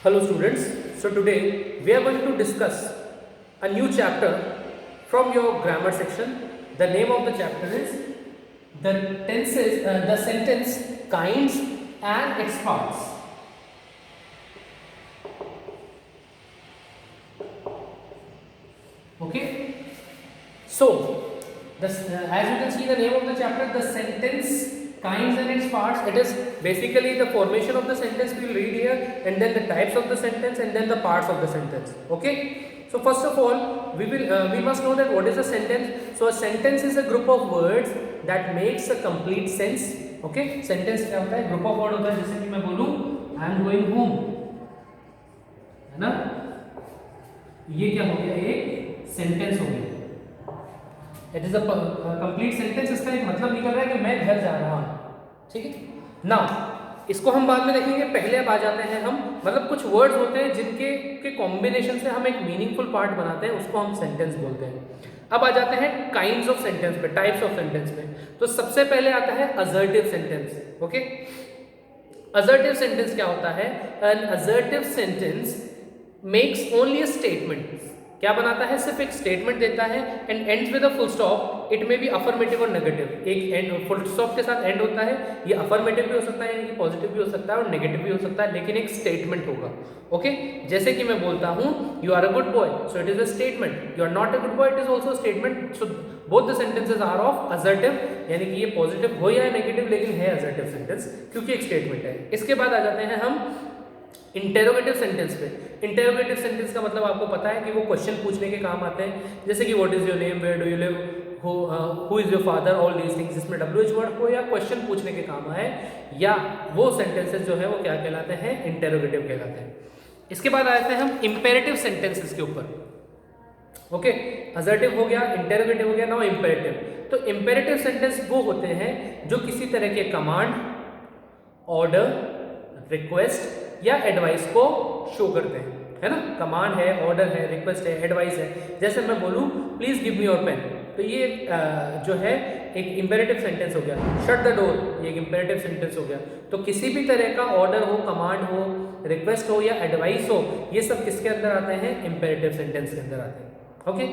Hello students, so today we are going to discuss a new chapter from your grammar section. The name of the chapter is the sentence kinds and its parts. Okay, so as you can see the name of the chapter, the sentence kinds and its parts. It is basically the formation of the sentence we will read here, and then the types of the sentence, and then the parts of the sentence. Okay, so first of all we must know that what is a sentence. So a sentence is a group of words that makes a complete sense. Okay, sentence क्या होता है? Group of word होता है. जैसे कि मैं बोलूं I am going home, है ना, ये क्या हो गया? एक सेंटेंस हो गया. It is a complete sentence. इसका एक मतलब निकल रहा है कि मैं घर जा रहा हूँ. ठीक है. नाउ इसको हम बाद में देखेंगे. पहले अब आ जाते हैं हम, मतलब कुछ वर्ड्स होते हैं जिनके के कॉम्बिनेशन से हम एक मीनिंगफुल पार्ट बनाते हैं, उसको हम सेंटेंस बोलते हैं. अब आ जाते हैं काइंड्स ऑफ सेंटेंस पे, टाइप्स ऑफ सेंटेंस पे. तो सबसे पहले आता है assertive sentence. Okay, assertive sentence क्या होता है? An assertive sentence makes only a statement. क्या बनाता है? सिर्फ एक स्टेटमेंट देता है. And ends with a full stop. It may be affirmative और नेगेटिव. एक एंड फुल स्टॉप के साथ एंड होता है. ये अफर्मेटिव भी हो सकता है, यानी पॉजिटिव भी हो सकता है और नेगेटिव भी हो सकता है, लेकिन एक स्टेटमेंट होगा. ओके, जैसे कि मैं बोलता हूँ you are a good boy, so it is a statement. You are not a good boy, it is also statement. So both the sentences are of assertive, यानी कि ये पॉजिटिव हो या नेगेटिव, लेकिन है असर्टिव सेंटेंस क्योंकि एक statement है. इसके बाद आ जाते हैं हम इंटेरोगेटिव सेंटेंस पे. इंटेरोगेटिव सेंटेंस का मतलब आपको पता है कि वो क्वेश्चन पूछने के काम आते हैं. जैसे कि what is your name, where do you live, who is your father, all these things. जिसमें WH वर्ड हो या क्वेश्चन पूछने के काम आए, या वो सेंटेंसेस जो है वो क्या कहलाते हैं? इंटेरोगेटिव कहलाते हैं. इसके बाद आ जाते हैं हम इंपेरेटिव सेंटेंसेस के ऊपर. ओके, असर्टिव हो गया, इंटेरोगेटिव हो गया, नाउ इंपेरेटिव. तो इंपेरेटिव सेंटेंस वो होते हैं जो किसी तरह के कमांड, ऑर्डर, रिक्वेस्ट या एडवाइस को शो करते हैं, है ना. कमांड है, ऑर्डर है, रिक्वेस्ट है, एडवाइस है. जैसे मैं बोलूं please give me your pen, तो ये जो है एक इंपेरेटिव सेंटेंस हो गया. शट द डोर, ये एक इंपेरेटिव सेंटेंस हो गया. तो किसी भी तरह का ऑर्डर हो, कमांड हो, रिक्वेस्ट हो या एडवाइस हो, ये सब किसके अंदर आते हैं? इंपेरेटिव सेंटेंस के अंदर आते हैं. Okay,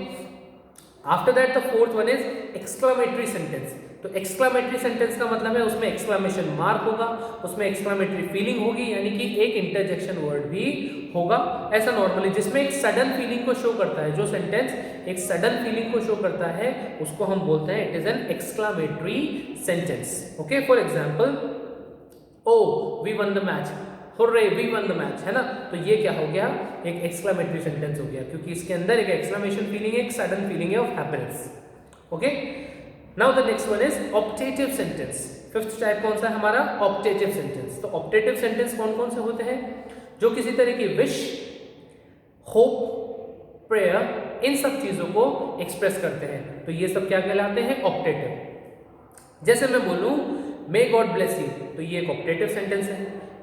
after that the fourth one is exclamatory sentence. तो एक्सक्लामेटरी सेंटेंस का मतलब है उसमें एक्सक्लामेशन मार्क होगा, उसमें एक्सक्लामेटरी फीलिंग होगी, यानी कि एक इंटरजेक्शन वर्ड भी होगा. ऐसा नॉर्मली जिसमें एक सडन फीलिंग को शो करता है, जो सेंटेंस एक सडन फीलिंग को शो करता है, उसको हम बोलते हैं it is an exclamatory sentence. Okay, for example, oh we won the match, hurray we won the match, है ना. तो ये क्या हो गया? एक एक्सक्लामेटरी सेंटेंस हो गया, क्योंकि इसके अंदर एक एक्सक्लामेशन फीलिंग है, एक सडन फीलिंग है of happiness. Okay, now the next one is optative sentence. Fifth type कौन सा है हमारा? Optative sentence. तो ऑप्टेटिव सेंटेंस कौन कौन से होते हैं? जो किसी तरह की विश, होप, प्रेयर, इन सब चीजों को एक्सप्रेस करते हैं. तो ये सब क्या कहलाते हैं? ऑप्टेटिव. जैसे मैं बोलूं मे गॉड ब्लेस यू, तो ये एक ऑप्टेटिव सेंटेंस है.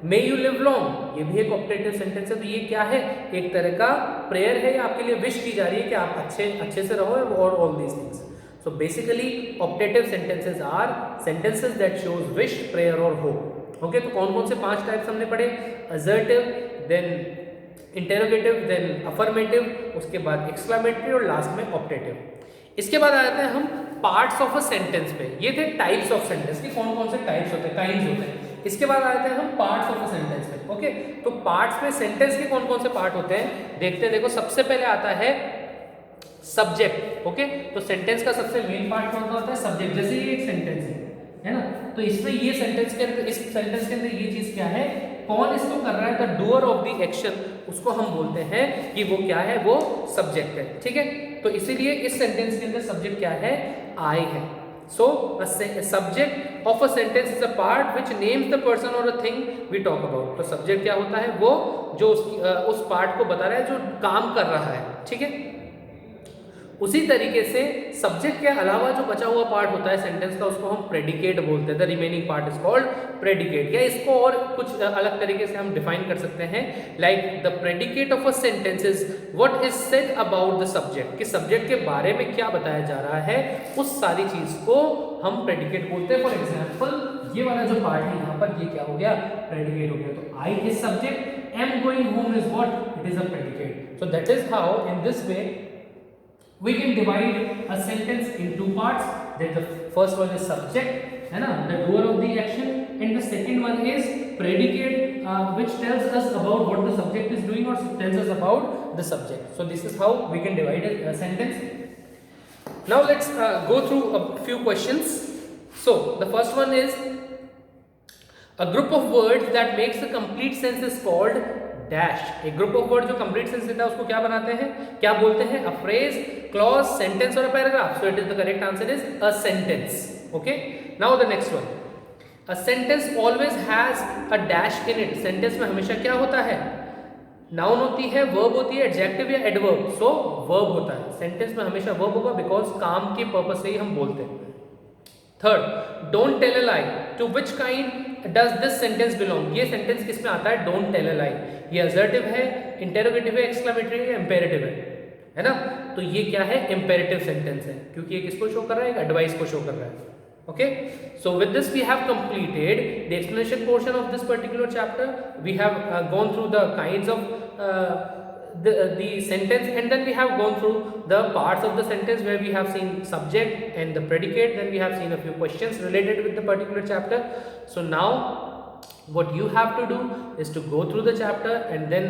मे यू लिव लॉन्ग, ये भी एक ऑप्टेटिव सेंटेंस है. तो ये क्या है? एक तरह का प्रेयर है, या आपके लिए विश की जा रही है कि आप अच्छे से रहो, और all these things. So basically optative sentences are sentences that shows wish, prayer or hope. Okay, तो कौन कौन से 5 टाइप्स हमने पढ़े? assertive, then interrogative, then affirmative, उसके बाद exclamatory और लास्ट में optative. इसके बाद आ जाते हैं हम parts of a sentence पे. ये थे types of sentence कि कौन कौन से types होते हैं, kinds होते हैं. इसके बाद आ जाते हैं हम parts of a sentence पे. ओके, तो parts में sentence के कौन कौन से part होते हैं देखते हैं. देखो, सबसे पहले आता है सब्जेक्ट. ओके, तो सेंटेंस का सबसे मेन पार्ट कौन सा होता है? सब्जेक्ट. जैसे ये एक सेंटेंस है ना, तो इसमें ये सेंटेंस के अंदर, इस सेंटेंस के अंदर ये चीज क्या है? कौन इसको कर रहा है? The doer of the action, उसको हम बोलते हैं कि वो क्या है? वो सब्जेक्ट है. ठीक है, तो इसीलिए इस सेंटेंस के अंदर सब्जेक्ट क्या है? आई है. So subject of a sentence is a part which names the person और a thing we talk about. तो सब्जेक्ट क्या होता है? वो जो उस पार्ट को बता रहा है, जो काम कर रहा है. ठीक है, उसी तरीके से सब्जेक्ट के अलावा जो बचा हुआ पार्ट होता है सेंटेंस का, उसको हम प्रेडिकेट बोलते हैं. The remaining part is called predicate. या इसको और कुछ अलग तरीके से हम डिफाइन कर सकते हैं, like the predicate of a sentence is what is said about the subject. कि सब्जेक्ट के बारे में क्या बताया जा रहा है, उस सारी चीज को हम प्रेडिकेट बोलते हैं. फॉर एग्जाम्पल, ये वाला जो पार्ट है यहाँ पर, ये क्या हो गया? प्रेडिकेट हो गया. तो I is subject, am going home is what? It is a predicate. So that is how, in this way, we can divide a sentence in two parts. That the first one is subject, है ना, the doer of the action, and the second one is predicate, which tells us about what the subject is doing or tells us about the subject. So this is how we can divide a sentence. Now let's go through a few questions. So the first one is, a group of words that makes a complete sense is called dash. एक group of word जो complete sense देता है उसको क्या बनाते हैं, क्या बोलते हैं? अ फ्रेज, क्लॉज, सेंटेंस और a paragraph. So it is the correct answer is a sentence. Okay, now the next one. A sentence always has a dash in it. Sentence में हमेशा क्या होता है? नाउन होती है, वर्ब होती है, एडजेक्टिव या एडवर्ब. सो वर्ब होता है. सेंटेंस में हमेशा वर्ब होगा बिकॉज काम के पर्पस से ही हम बोलते हैं. Third, don't tell a lie. To which kind does this sentence belong? ये सेंटेंस किस में आता है? Don't tell a lie. ये असर्टिव है, इंटेरोगेटिव है, एक्सक्लेमेटरी है, इंपेरेटिव है ना? तो ये क्या है? इंपेरेटिव सेंटेंस है, क्योंकि ये किसको शो कर रहा है? एक एडवाइस को शो कर रहा है. Okay, so with this we have completed the explanation portion of this particular chapter. We have gone through the kinds of the sentence, and then we have gone through the parts of the sentence where we have seen subject and the predicate. Then we have seen a few questions related with the particular chapter. So now what you have to do is to go through the chapter and then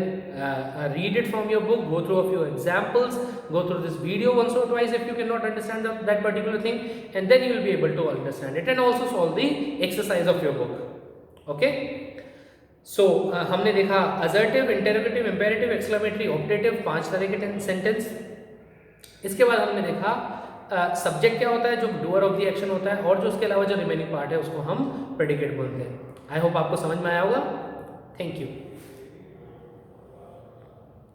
read it from your book, go through a few examples, go through this video once or twice if you cannot understand that particular thing, and then you will be able to understand it and also solve the exercise of your book. Okay, so हमने देखा assertive, interrogative, imperative, exclamatory, optative, 5 तरह के sentence. इसके बाद हमने देखा subject क्या होता है, जो डूअर ऑफ द एक्शन होता है, और जो उसके अलावा जो रिमेनिंग पार्ट है उसको हम प्रेडिकेट बोलते हैं. आई होप आपको समझ में आया होगा. Thank you.